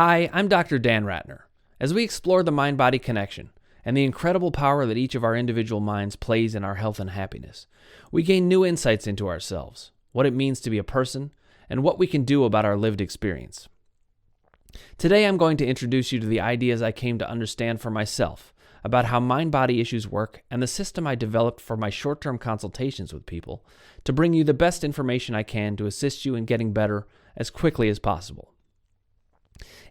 Hi, I'm Dr. Dan Ratner. As we explore the mind-body connection and the incredible power that each of our individual minds plays in our health and happiness, we gain new insights into ourselves, what it means to be a person, and what we can do about our lived experience. Today, I'm going to introduce you to the ideas I came to understand for myself about how mind-body issues work and the system I developed for my short-term consultations with people to bring you the best information I can to assist you in getting better as quickly as possible.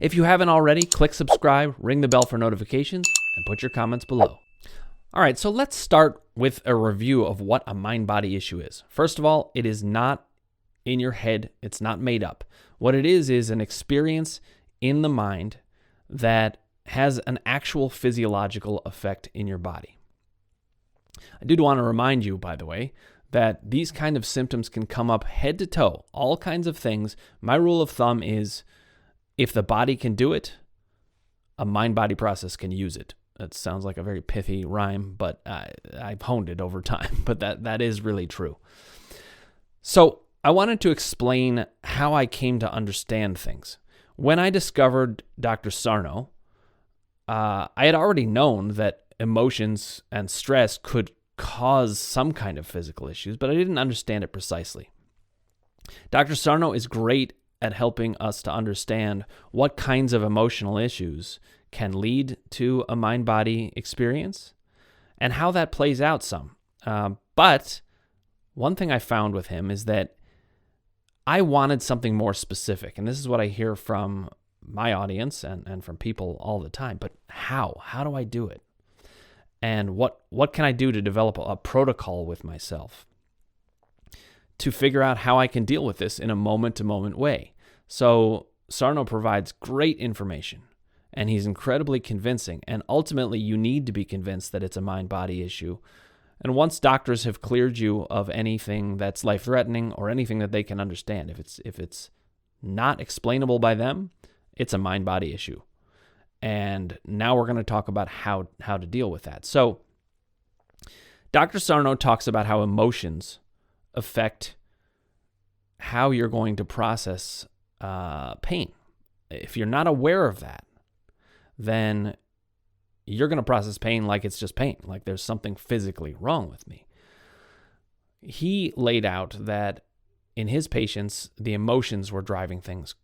If you haven't already, click subscribe, ring the bell for notifications, and put your comments below. All right, so let's start with a review of what a mind-body issue is. First of all, it is not in your head. It's not made up. What it is an experience in the mind that has an actual physiological effect in your body. I did want to remind you, by the way, that these kind of symptoms can come up head to toe, all kinds of things. My rule of thumb is if the body can do it, a mind-body process can use it. That sounds like a very pithy rhyme, but I've honed it over time, but that is really true. So I wanted to explain how I came to understand things. When I discovered Dr. Sarno, I had already known that emotions and stress could cause some kind of physical issues, but I didn't understand it precisely. Dr. Sarno is great at helping us to understand what kinds of emotional issues can lead to a mind-body experience and how that plays out some. But one thing I found with him is that I wanted something more specific, and this is what I hear from my audience and from people all the time. But how? How do I do it? And what can I do to develop a protocol with myself to figure out how I can deal with this in a moment-to-moment way? So Sarno provides great information, and he's incredibly convincing, and ultimately you need to be convinced that it's a mind-body issue. And once doctors have cleared you of anything that's life-threatening or anything that they can understand, if it's not explainable by them, it's a mind-body issue. And now we're going to talk about how to deal with that. So Dr. Sarno talks about how emotions affect how you're going to process pain. If you're not aware of that, then you're going to process pain like it's just pain, like there's something physically wrong with me. He laid out that in his patients, the emotions were driving things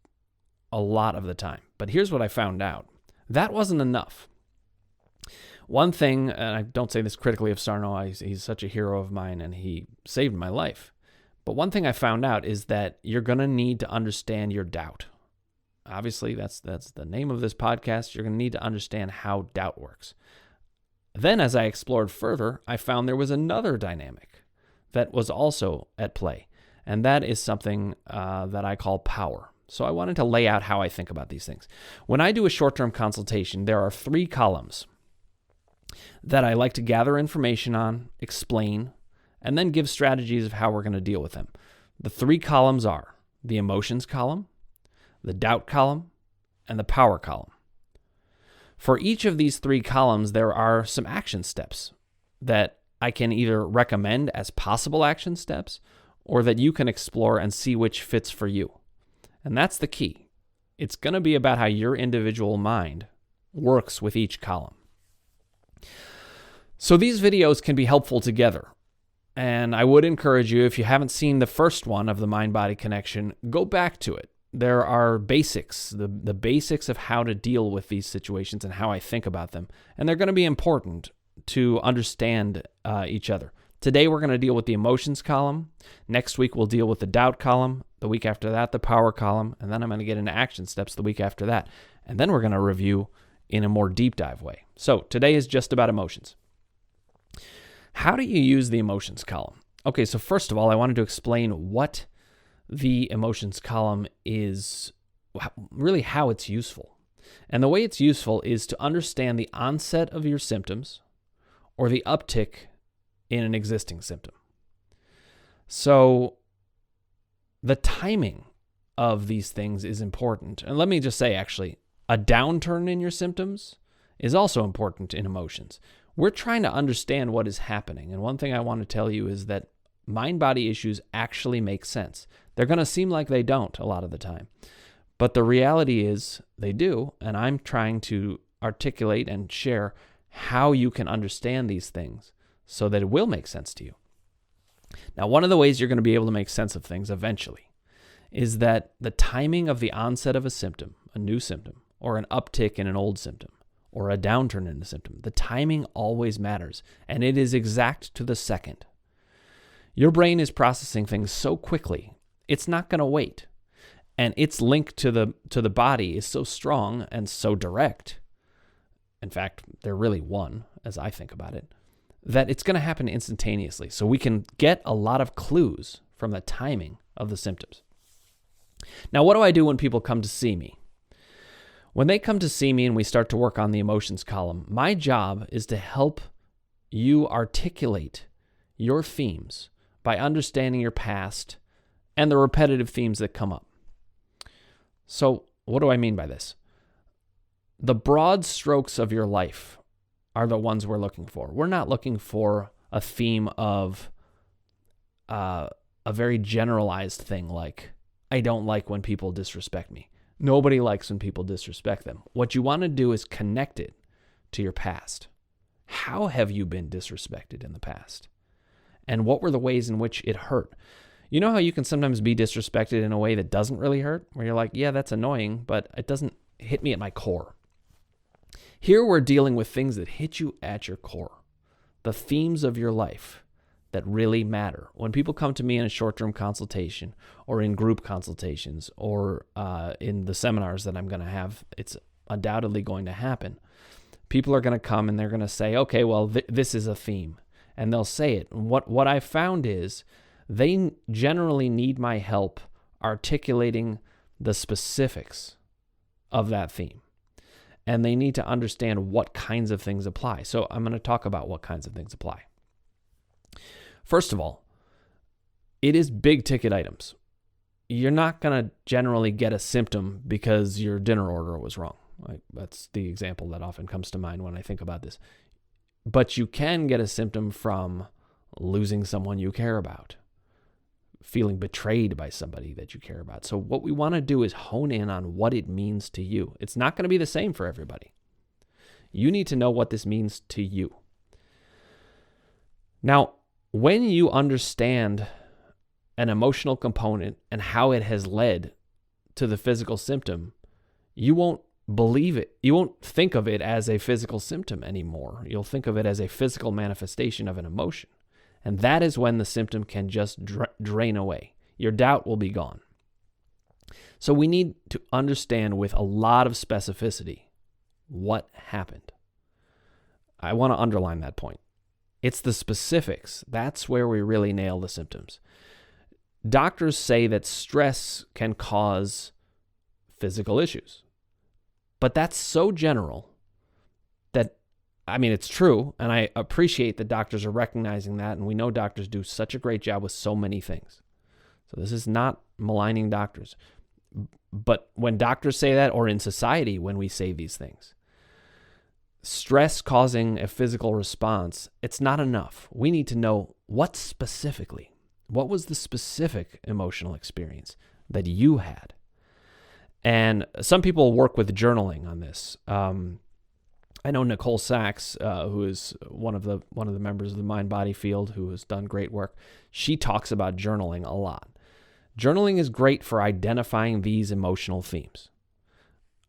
a lot of the time. But here's what I found out. That wasn't enough. One thing, and I don't say this critically of Sarno, he's such a hero of mine and he saved my life. But one thing I found out is that you're going to need to understand your doubt. Obviously, that's the name of this podcast. You're going to need to understand how doubt works. Then as I explored further, I found there was another dynamic that was also at play. And that is something that I call power. So I wanted to lay out how I think about these things. When I do a short-term consultation, there are 3 columns that I like to gather information on, explain, and then give strategies of how we're going to deal with them. The 3 columns are the emotions column, the doubt column, and the power column. For each of these 3 columns, there are some action steps that I can either recommend as possible action steps or that you can explore and see which fits for you. And that's the key. It's going to be about how your individual mind works with each column. So these videos can be helpful together. And I would encourage you, if you haven't seen the first one of the mind-body connection, go back to it. There are basics, the basics of how to deal with these situations and how I think about them. And they're going to be important to understand each other. Today, we're going to deal with the emotions column. Next week, we'll deal with the doubt column. The week after that, the power column. And then I'm going to get into action steps the week after that. And then we're going to review in a more deep dive way. So today is just about emotions. How do you use the emotions column? Okay, so first of all, I wanted to explain what the emotions column is, really how it's useful. And the way it's useful is to understand the onset of your symptoms or the uptick in an existing symptom. So the timing of these things is important. And let me just say, actually, a downturn in your symptoms is also important in emotions. We're trying to understand what is happening. And one thing I want to tell you is that mind-body issues actually make sense. They're going to seem like they don't a lot of the time. But the reality is they do, and I'm trying to articulate and share how you can understand these things so that it will make sense to you. Now, one of the ways you're going to be able to make sense of things eventually is that the timing of the onset of a symptom, a new symptom, or an uptick in an old symptom, or a downturn in a symptom, the timing always matters, and it is exact to the second. Your brain is processing things so quickly, it's not going to wait. And its link to the body is so strong and so direct. In fact, they're really one, as I think about it, that it's going to happen instantaneously. So we can get a lot of clues from the timing of the symptoms. Now, what do I do when people come to see me? When they come to see me and we start to work on the emotions column, my job is to help you articulate your themes by understanding your past and the repetitive themes that come up. So, what do I mean by this? The broad strokes of your life are the ones we're looking for. We're not looking for a theme of a very generalized thing like, I don't like when people disrespect me. Nobody likes when people disrespect them. What you want to do is connect it to your past. How have you been disrespected in the past? And what were the ways in which it hurt? You know how you can sometimes be disrespected in a way that doesn't really hurt? Where you're like, yeah, that's annoying, but it doesn't hit me at my core. Here we're dealing with things that hit you at your core. The themes of your life that really matter. When people come to me in a short-term consultation or in group consultations or in the seminars that I'm going to have, it's undoubtedly going to happen. People are going to come and they're going to say, okay, well, this is a theme. And they'll say it. And what I found is they generally need my help articulating the specifics of that theme. And they need to understand what kinds of things apply. So I'm going to talk about what kinds of things apply. First of all, it is big ticket items. You're not going to generally get a symptom because your dinner order was wrong. That's the example that often comes to mind when I think about this. But you can get a symptom from losing someone you care about, feeling betrayed by somebody that you care about. So what we want to do is hone in on what it means to you. It's not going to be the same for everybody. You need to know what this means to you. Now, when you understand an emotional component and how it has led to the physical symptom, you won't believe it. You won't think of it as a physical symptom anymore. You'll think of it as a physical manifestation of an emotion. And that is when the symptom can just drain away. Your doubt will be gone. So we need to understand with a lot of specificity what happened. I want to underline that point. It's the specifics. That's where we really nail the symptoms. Doctors say that stress can cause physical issues. But that's so general that, it's true, and I appreciate that doctors are recognizing that, and we know doctors do such a great job with so many things. So this is not maligning doctors. But when doctors say that, or in society when we say these things, stress causing a physical response, it's not enough. We need to know what specifically. What was the specific emotional experience that you had? And some people work with journaling on this. I know Nicole Sachs, who is one of the members of the mind-body field who has done great work. She talks about journaling a lot. Journaling is great for identifying these emotional themes.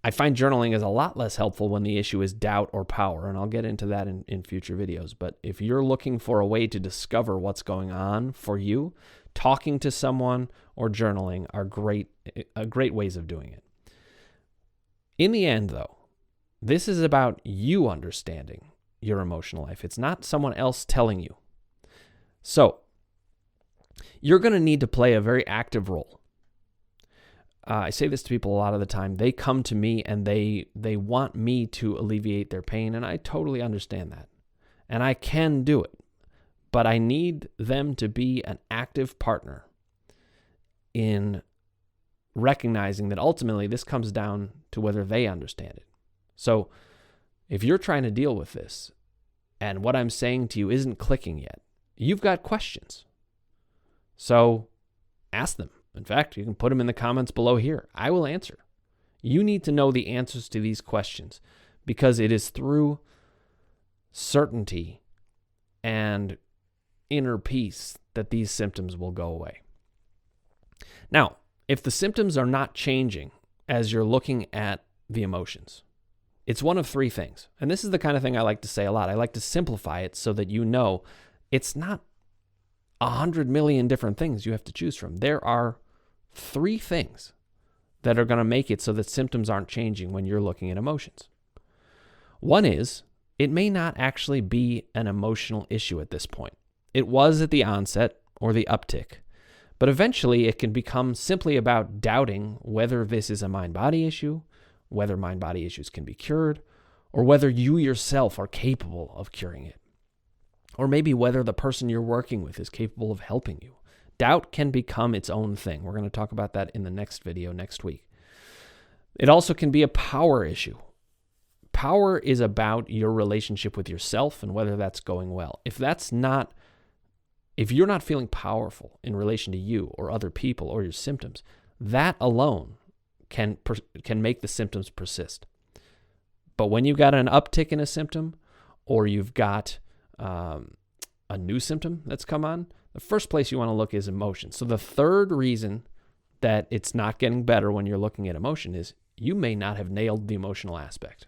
I find journaling is a lot less helpful when the issue is doubt or power, and I'll get into that in future videos. But if you're looking for a way to discover what's going on for you, talking to someone or journaling are great ways of doing it. In the end, though, this is about you understanding your emotional life. It's not someone else telling you. So, you're going to need to play a very active role. I say this to people a lot of the time. They come to me and they want me to alleviate their pain, and I totally understand that. And I can do it. But I need them to be an active partner in recognizing that ultimately this comes down to whether they understand it. So if you're trying to deal with this and what I'm saying to you isn't clicking yet, you've got questions. So ask them. In fact, you can put them in the comments below here. I will answer. You need to know the answers to these questions because it is through certainty and inner peace that these symptoms will go away. Now, if the symptoms are not changing as you're looking at the emotions, it's one of three things. And this is the kind of thing I like to say a lot. I like to simplify it so that you know it's not 100 million different things you have to choose from. There are three things that are going to make it so that symptoms aren't changing when you're looking at emotions. One is, it may not actually be an emotional issue at this point. It was at the onset or the uptick, but eventually it can become simply about doubting whether this is a mind-body issue, whether mind-body issues can be cured, or whether you yourself are capable of curing it, or maybe whether the person you're working with is capable of helping you. Doubt can become its own thing. We're going to talk about that in the next video next week. It also can be a power issue. Power is about your relationship with yourself and whether that's going well. If you're not feeling powerful in relation to you or other people or your symptoms, that alone can make the symptoms persist. But when you've got an uptick in a symptom or you've got a new symptom that's come on, the first place you want to look is emotion. So the third reason that it's not getting better when you're looking at emotion is you may not have nailed the emotional aspect.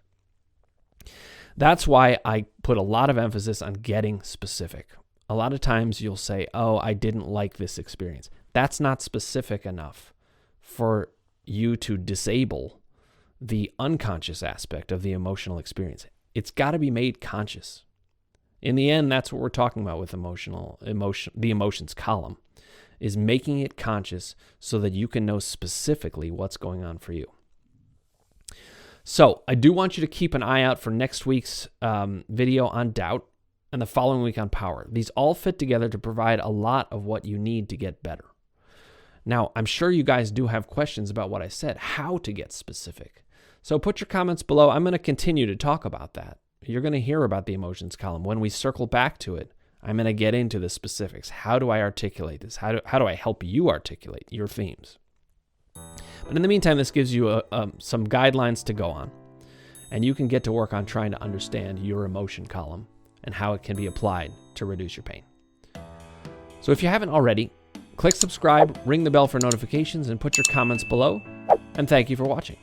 That's why I put a lot of emphasis on getting specific. A lot of times you'll say, oh, I didn't like this experience. That's not specific enough for you to disable the unconscious aspect of the emotional experience. It's got to be made conscious. In the end, that's what we're talking about with the emotions column, is making it conscious so that you can know specifically what's going on for you. So I do want you to keep an eye out for next week's video on doubt and the following week on power. These all fit together to provide a lot of what you need to get better. Now, I'm sure you guys do have questions about what I said, how to get specific. So put your comments below. I'm going to continue to talk about that. You're going to hear about the emotions column. When we circle back to it, I'm going to get into the specifics. How do I articulate this? How do I help you articulate your themes? But in the meantime, this gives you some guidelines to go on, and you can get to work on trying to understand your emotion column and how it can be applied to reduce your pain. So if you haven't already, click subscribe, ring the bell for notifications, and put your comments below, and thank you for watching.